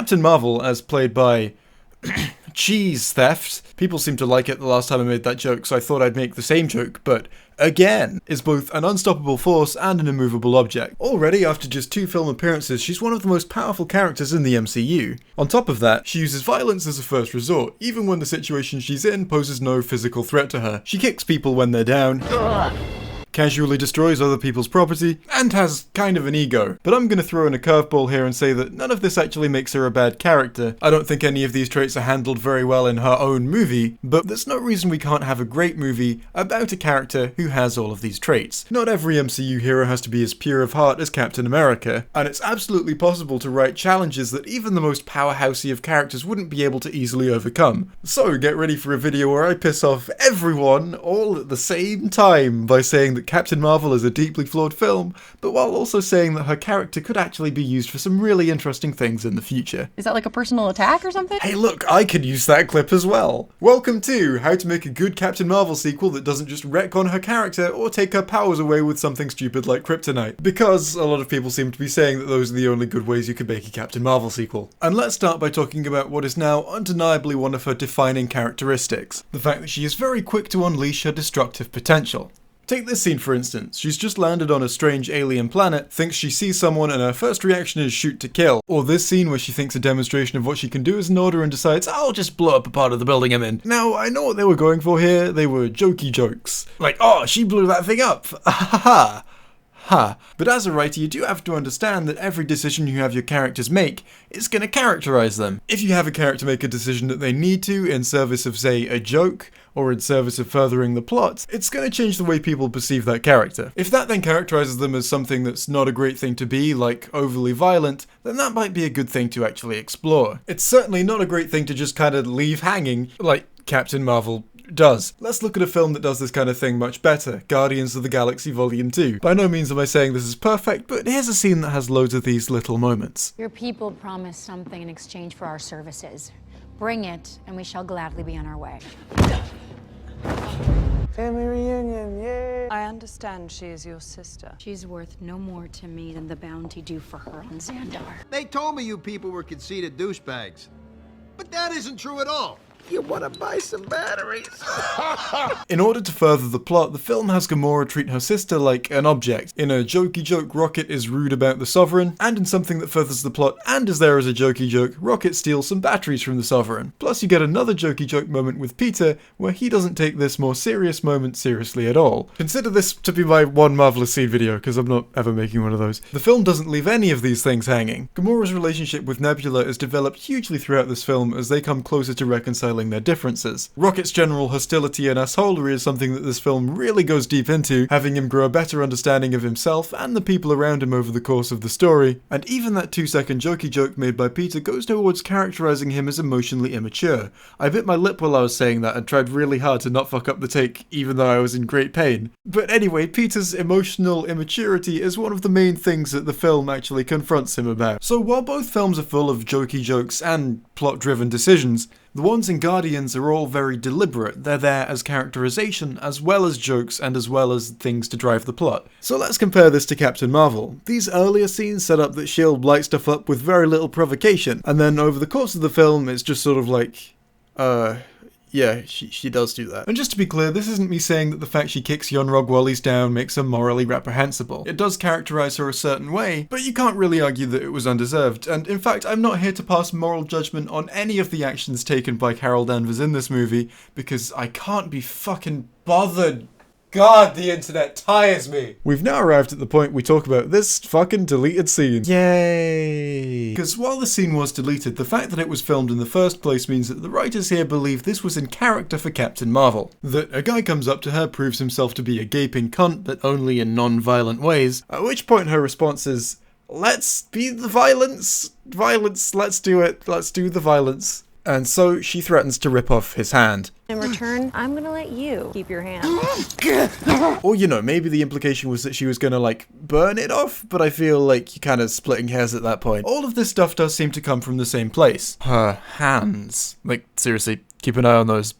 Captain Marvel, as played by Cheese Theft. People seemed to like it the last time I made that joke, so I thought I'd make the same joke, but again, is both an unstoppable force and an immovable object. Already, after just 2 film appearances, she's one of the most powerful characters in the MCU. On top of that, she uses violence as a first resort, even when the situation she's in poses no physical threat to her. She kicks people when they're down, casually destroys other people's property, and has kind of an ego. But I'm gonna throw in a curveball here and say that none of this actually makes her a bad character. I don't think any of these traits are handled very well in her own movie, but there's no reason we can't have a great movie about a character who has all of these traits. Not every MCU hero has to be as pure of heart as Captain America, and it's absolutely possible to write challenges that even the most powerhousey of characters wouldn't be able to easily overcome. So get ready for a video where I piss off everyone all at the same time by saying that Captain Marvel is a deeply flawed film, but while also saying that her character could actually be used for some really interesting things in the future. Is that like a personal attack or something? Hey look, I could use that clip as well. Welcome to How to Make a Good Captain Marvel sequel that doesn't just retcon her character or take her powers away with something stupid like kryptonite. Because a lot of people seem to be saying that those are the only good ways you could make a Captain Marvel sequel. And let's start by talking about what is now undeniably one of her defining characteristics. The fact that she is very quick to unleash her destructive potential. Take this scene for instance. She's just landed on a strange alien planet, thinks she sees someone and her first reaction is shoot to kill. Or this scene where she thinks a demonstration of what she can do is an order and decides, I'll just blow up a part of the building I'm in. Now, I know what they were going for here. They were jokey jokes. Like, oh, she blew that thing up. Ha. But as a writer, you do have to understand that every decision you have your characters make is going to characterize them. If you have a character make a decision that they need to in service of, say, a joke, or in service of furthering the plot, it's going to change the way people perceive that character. If that then characterizes them as something that's not a great thing to be, like overly violent, then that might be a good thing to actually explore. It's certainly not a great thing to just kind of leave hanging, like Captain Marvel does. Let's look at a film that does this kind of thing much better, Guardians of the Galaxy Volume 2. By no means am I saying this is perfect, but here's a scene that has loads of these little moments. Your people promised something in exchange for our services. Bring it, and we shall gladly be on our way. Family reunion, yay! I understand she is your sister. She's worth no more to me than the bounty due for her on Xandar. They told me you people were conceited douchebags. But that isn't true at all. You wanna buy some batteries? In order to further the plot, the film has Gamora treat her sister like an object. In a jokey joke, Rocket is rude about the Sovereign, and in something that furthers the plot and is there as a jokey joke, Rocket steals some batteries from the Sovereign. Plus you get another jokey joke moment with Peter, where he doesn't take this more serious moment seriously at all. Consider this to be my one marvelous scene video, because I'm not ever making one of those. The film doesn't leave any of these things hanging. Gamora's relationship with Nebula is developed hugely throughout this film as they come closer to reconciling their differences. Rocket's general hostility and assholery is something that this film really goes deep into, having him grow a better understanding of himself and the people around him over the course of the story. And even that 2-second jokey joke made by Peter goes towards characterizing him as emotionally immature. I bit my lip while I was saying that and tried really hard to not fuck up the take, even though I was in great pain. But anyway, Peter's emotional immaturity is one of the main things that the film actually confronts him about. So while both films are full of jokey jokes and plot-driven decisions, the ones in Guardians are all very deliberate. They're there as characterization, as well as jokes, and as well as things to drive the plot. So let's compare this to Captain Marvel. These earlier scenes set up that S.H.I.E.L.D. light stuff up with very little provocation, and then over the course of the film, it's just sort of like, yeah, she does do that. And just to be clear, this isn't me saying that the fact she kicks Yon-Rogg while he's down makes her morally reprehensible. It does characterize her a certain way, but you can't really argue that it was undeserved. And in fact, I'm not here to pass moral judgment on any of the actions taken by Carol Danvers in this movie, because I can't be fucking bothered. God, the internet tires me. We've now arrived at the point we talk about this fucking deleted scene. Yay! Because while the scene was deleted, the fact that it was filmed in the first place means that the writers here believe this was in character for Captain Marvel. That a guy comes up to her, proves himself to be a gaping cunt, but only in non-violent ways, at which point her response is, let's be the violence. Violence, let's do it. Let's do the violence. And so she threatens to rip off his hand. In return, I'm gonna let you keep your hand. Or, you know, maybe the implication was that she was gonna, like, burn it off, but I feel like you're kind of splitting hairs at that point. All of this stuff does seem to come from the same place. Her hands. Like, seriously, keep an eye on those.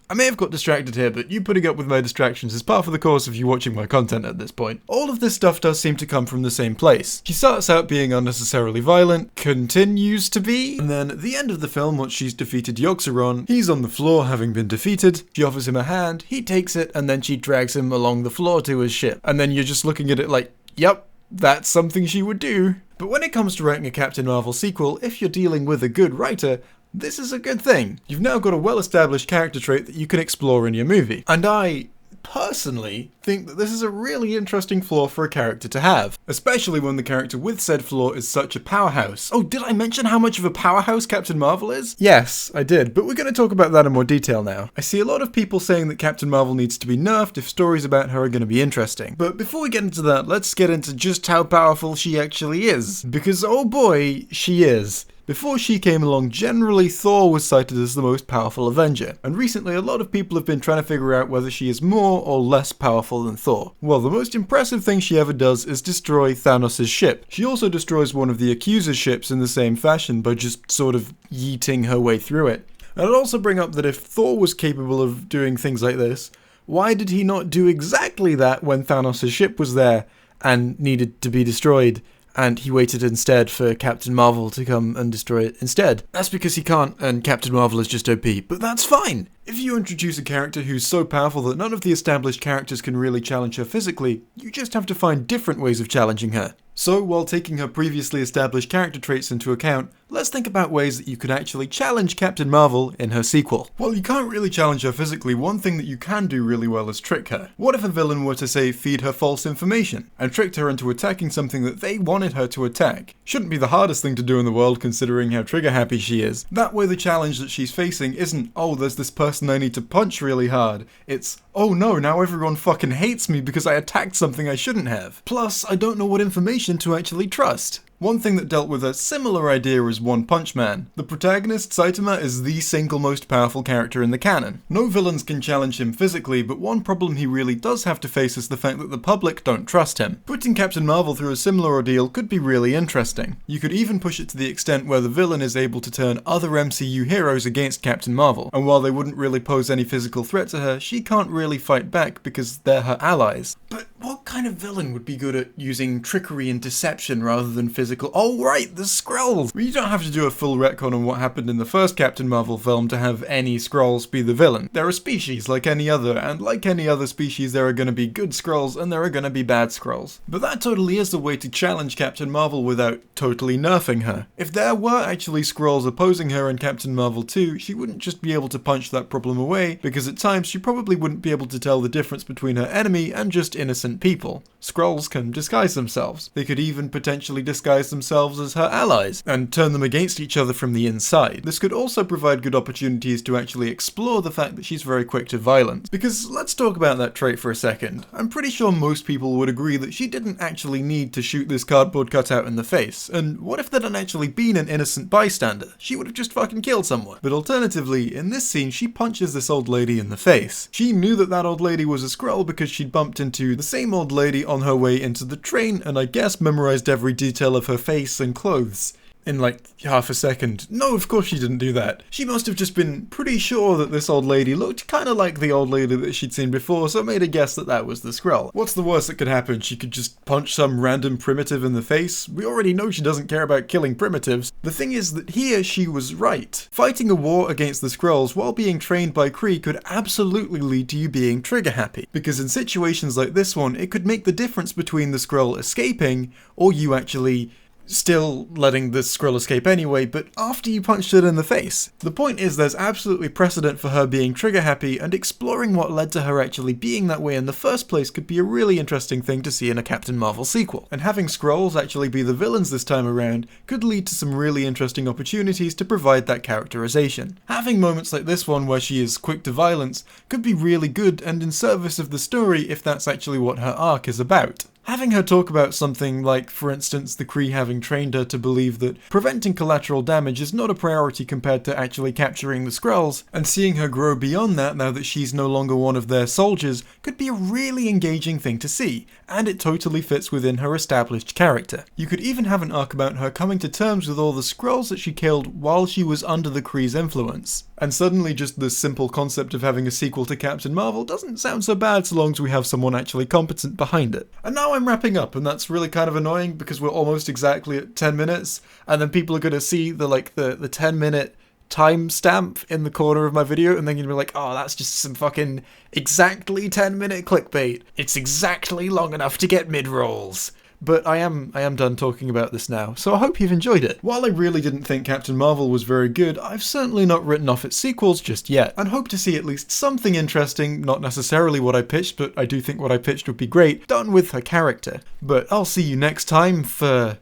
I may have got distracted here, but you putting up with my distractions is par for the course of you watching my content at this point. All of this stuff does seem to come from the same place. She starts out being unnecessarily violent, continues to be, and then at the end of the film, once she's defeated Yoxeron, he's on the floor having been defeated, she offers him a hand, he takes it, and then she drags him along the floor to his ship. And then you're just looking at it like, yep, that's something she would do. But when it comes to writing a Captain Marvel sequel, if you're dealing with a good writer, this is a good thing. You've now got a well-established character trait that you can explore in your movie. And I personally think that this is a really interesting flaw for a character to have, especially when the character with said flaw is such a powerhouse. Oh, did I mention how much of a powerhouse Captain Marvel is? Yes, I did, but we're going to talk about that in more detail now. I see a lot of people saying that Captain Marvel needs to be nerfed if stories about her are going to be interesting. But before we get into that, let's get into just how powerful she actually is. Because oh boy, she is. Before she came along, generally Thor was cited as the most powerful Avenger, and recently a lot of people have been trying to figure out whether she is more or less powerful than Thor. Well, the most impressive thing she ever does is destroy Thanos' ship. She also destroys one of the Accuser's ships in the same fashion by just sort of yeeting her way through it. And I'd also bring up that if Thor was capable of doing things like this, why did he not do exactly that when Thanos' ship was there and needed to be destroyed? And he waited instead for Captain Marvel to come and destroy it instead. That's because he can't, and Captain Marvel is just OP, but that's fine! If you introduce a character who's so powerful that none of the established characters can really challenge her physically, you just have to find different ways of challenging her. So, while taking her previously established character traits into account, let's think about ways that you could actually challenge Captain Marvel in her sequel. While you can't really challenge her physically, one thing that you can do really well is trick her. What if a villain were to, say, feed her false information, and tricked her into attacking something that they wanted her to attack? Shouldn't be the hardest thing to do in the world considering how trigger happy she is. That way the challenge that she's facing isn't, oh, there's this person I need to punch really hard. It's, oh no, now everyone fucking hates me because I attacked something I shouldn't have. Plus, I don't know what information to actually trust. One thing that dealt with a similar idea is One Punch Man. The protagonist, Saitama, is the single most powerful character in the canon. No villains can challenge him physically, but one problem he really does have to face is the fact that the public don't trust him. Putting Captain Marvel through a similar ordeal could be really interesting. You could even push it to the extent where the villain is able to turn other MCU heroes against Captain Marvel, and while they wouldn't really pose any physical threat to her, she can't really fight back because they're her allies. But what kind of villain would be good at using trickery and deception rather than physical? Oh right, the Skrulls! You don't have to do a full retcon on what happened in the first Captain Marvel film to have any Skrulls be the villain. They're a species like any other, and like any other species there are going to be good Skrulls and there are going to be bad Skrulls. But that totally is the way to challenge Captain Marvel without totally nerfing her. If there were actually Skrulls opposing her in Captain Marvel 2, she wouldn't just be able to punch that problem away, because at times she probably wouldn't be able to tell the difference between her enemy and just innocent people. Skrulls can disguise themselves. They could even potentially disguise themselves as her allies, and turn them against each other from the inside. This could also provide good opportunities to actually explore the fact that she's very quick to violence. Because let's talk about that trait for a second. I'm pretty sure most people would agree that she didn't actually need to shoot this cardboard cutout in the face, and what if there had actually been an innocent bystander? She would have just fucking killed someone. But alternatively, in this scene, she punches this old lady in the face. She knew that that old lady was a Skrull because she'd bumped into the same old lady on her way into the train, and I guess memorized every detail of her face and clothes in like half a second. No, of course she didn't do that. She must have just been pretty sure that this old lady looked kind of like the old lady that she'd seen before, so made a guess that that was the Skrull. What's the worst that could happen? She could just punch some random primitive in the face? We already know she doesn't care about killing primitives. The thing is that here she was right. Fighting a war against the Skrulls while being trained by Kree could absolutely lead to you being trigger happy, because in situations like this one, it could make the difference between the Skrull escaping or you actually still letting the Skrull escape anyway, but after you punched it in the face. The point is there's absolutely precedent for her being trigger happy, and exploring what led to her actually being that way in the first place could be a really interesting thing to see in a Captain Marvel sequel. And having Skrulls actually be the villains this time around could lead to some really interesting opportunities to provide that characterization. Having moments like this one where she is quick to violence could be really good and in service of the story if that's actually what her arc is about. Having her talk about something like, for instance, the Kree having trained her to believe that preventing collateral damage is not a priority compared to actually capturing the Skrulls, and seeing her grow beyond that now that she's no longer one of their soldiers could be a really engaging thing to see, and it totally fits within her established character. You could even have an arc about her coming to terms with all the Skrulls that she killed while she was under the Kree's influence. And suddenly just the simple concept of having a sequel to Captain Marvel doesn't sound so bad so long as we have someone actually competent behind it. And now I'm wrapping up, and that's really kind of annoying because we're almost exactly at 10 minutes, and then people are going to see the 10-minute timestamp in the corner of my video, and then you're gonna be like, oh, that's just some fucking exactly 10-minute clickbait. It's exactly long enough to get mid-rolls. But I am done talking about this now, so I hope you've enjoyed it. While I really didn't think Captain Marvel was very good, I've certainly not written off its sequels just yet, and hope to see at least something interesting, not necessarily what I pitched, but I do think what I pitched would be great, done with her character. But I'll see you next time for...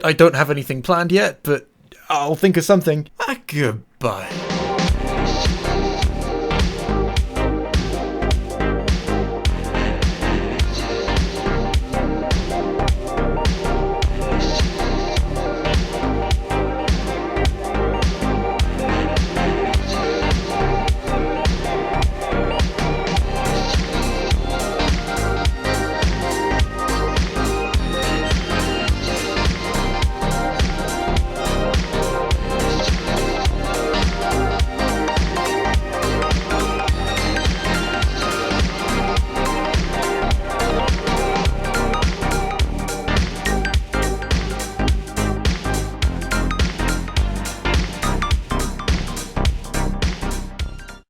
I don't have anything planned yet, but I'll think of something. Goodbye.